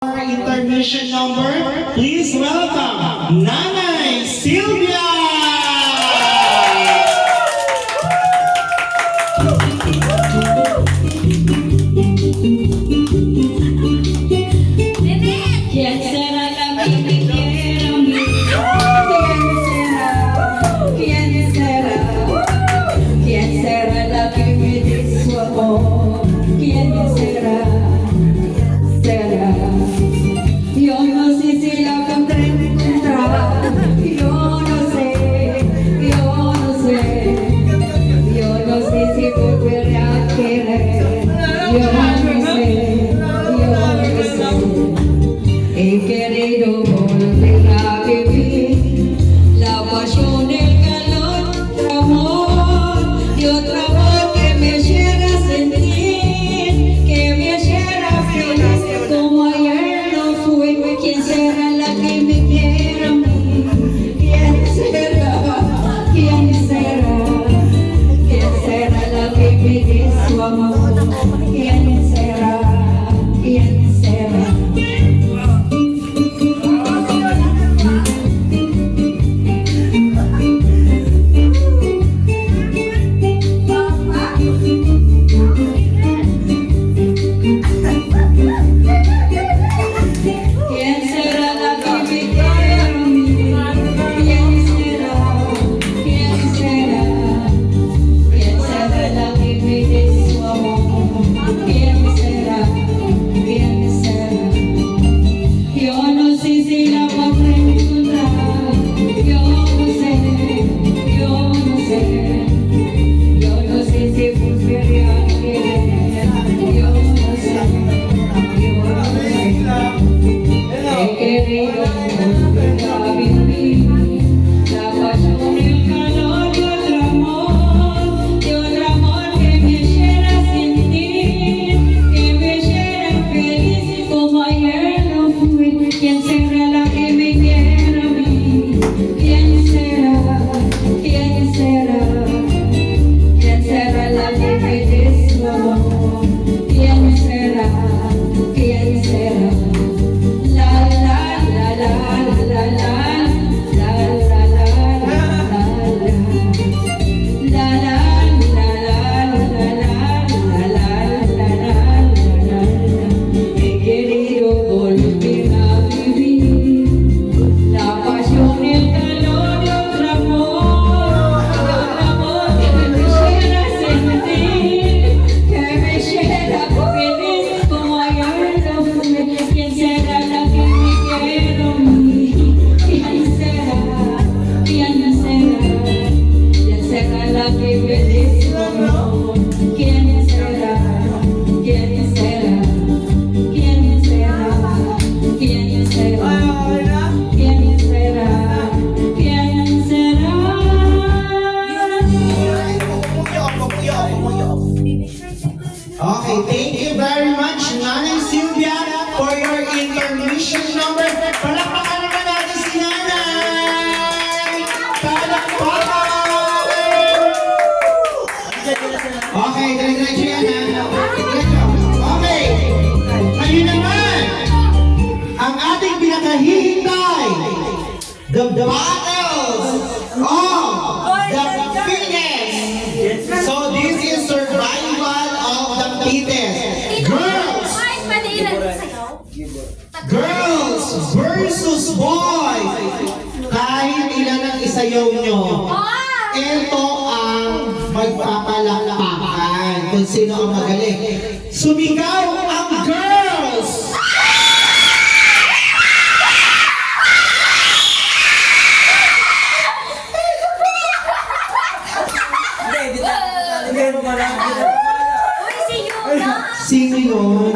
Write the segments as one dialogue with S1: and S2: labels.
S1: Our intermission number, please welcome Nanay Sylvia!
S2: He querido volver a vivir la pasión, el calor, el amor y otro amor que me hiciera sentir, que me hiciera feliz como ayer lo fui. ¿Quién será la que me quiera a mí? ¿Quién será? ¿Quién será? ¿Quién será la que me dé su amor? ¿Quién será? ¿Quién será? ¿Quién será la que me quiera a mí? ¿Quién será? ¿Quién será? ¿Quién será la que me dé su amor? ¿Quién será? ¿Quién será? La la la la la la la la
S1: Okay, thank you very much, Nanay Sylvia, for your intermission number. Palakpakan naman natin si Nanay! Palakpakan! Okay, diretso yan ha. Okay, ngayon naman, ang ating pinakahihintay, the battles of the fittest. So this is survival of the fittest. Girls versus boys. Kahit ilan ang isayaw nyo, ito ang magpapalakpakan kung sino ang magaling. Sumigaw ang girls! Sino yun?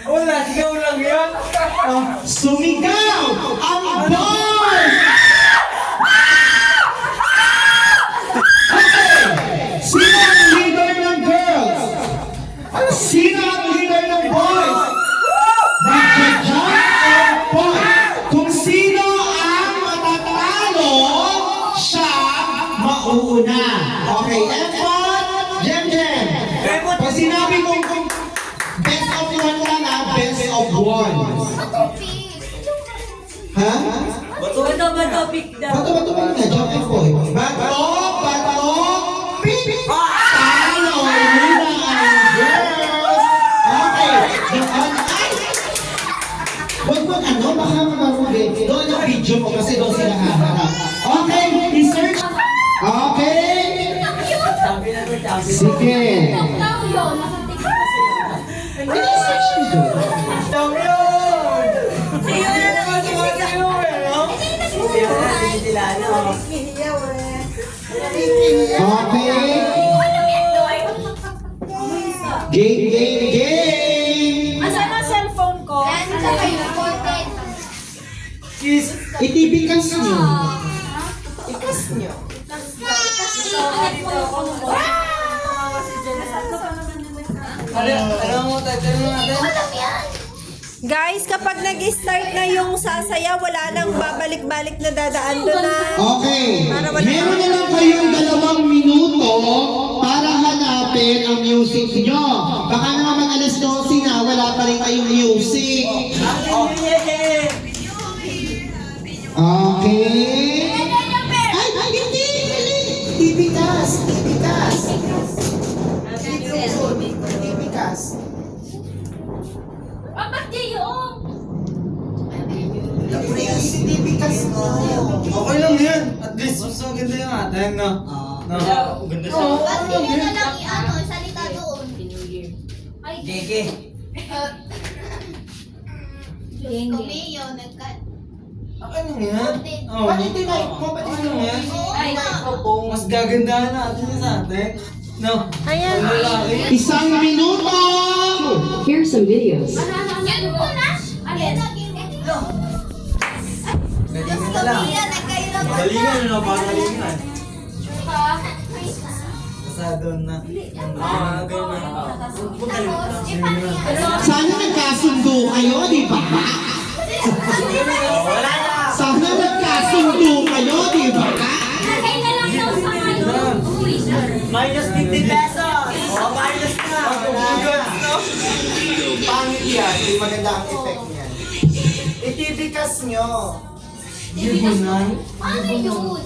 S3: Wala, sigaw lang yan.
S1: Sumigaw ang boys! Okay! Sino ang leader ng girls? Sino ang leader ng boys? Magja-jump ang point. Kung sino ang matatalo, siya mauuna. Okay, F1, Jem Jem. Pag sinabi kong best of 1 lang best of one. Ha?
S2: Bato, pick daw.
S1: Bato, na, jump and boy. Bato, pick! Talo, muna ang girls. Okay, doon, ay! Huwag mo baka mamarugin. Doon yung video mo kasi doon sila haharap. Okay, research. Okay.
S3: Sabi na ko, sabi.
S1: Sige. Research nyo doon.
S3: Sabi yun!
S2: Siyo na naman si
S3: Sabi yun, no? Sabi yun, sila, no?
S1: Okay. Game.
S2: Asan ang cellphone ko?
S3: Kiss.
S1: Itibikas nyo.
S3: Ano mo, tatanong natin?
S4: Guys, kapag nag-start na yung sasaya, wala nang babalik-balik na dadaan doon na.
S1: Okay.
S4: Para wala-
S1: Meron na lang kayong 2 minuto para hanapin ang music nyo. Baka naman alas 12 na, wala pa rin kayong music. Okay. Ay, hindi. Tibikas. Tibikas mo.
S3: Okay lang yan. At least, mas maganda yung atin, no? No? Ganda siya. Gege. Okay lang yan. Oo.
S1: Ba't hindi na?
S3: Okay lang yan. Mas gagandahan natin yung sa atin. No?
S4: Ayan.
S3: Ang lalaki.
S1: 1 minuto.
S5: Here's some videos.
S3: Galingan na lang. Galingan, no? Pagalingan. Basta doon na. Gano'n na.
S1: Sana nagkasundo kayo, di ba?
S3: Wala na.
S1: Sana nagkasundo kayo, di ba?
S3: Minus 50 pesos. Oh, minus na.
S1: Pangit yan, hindi maganda ang effect niyan. Itibikas nyo.
S3: Gibunan.
S6: Ano yun?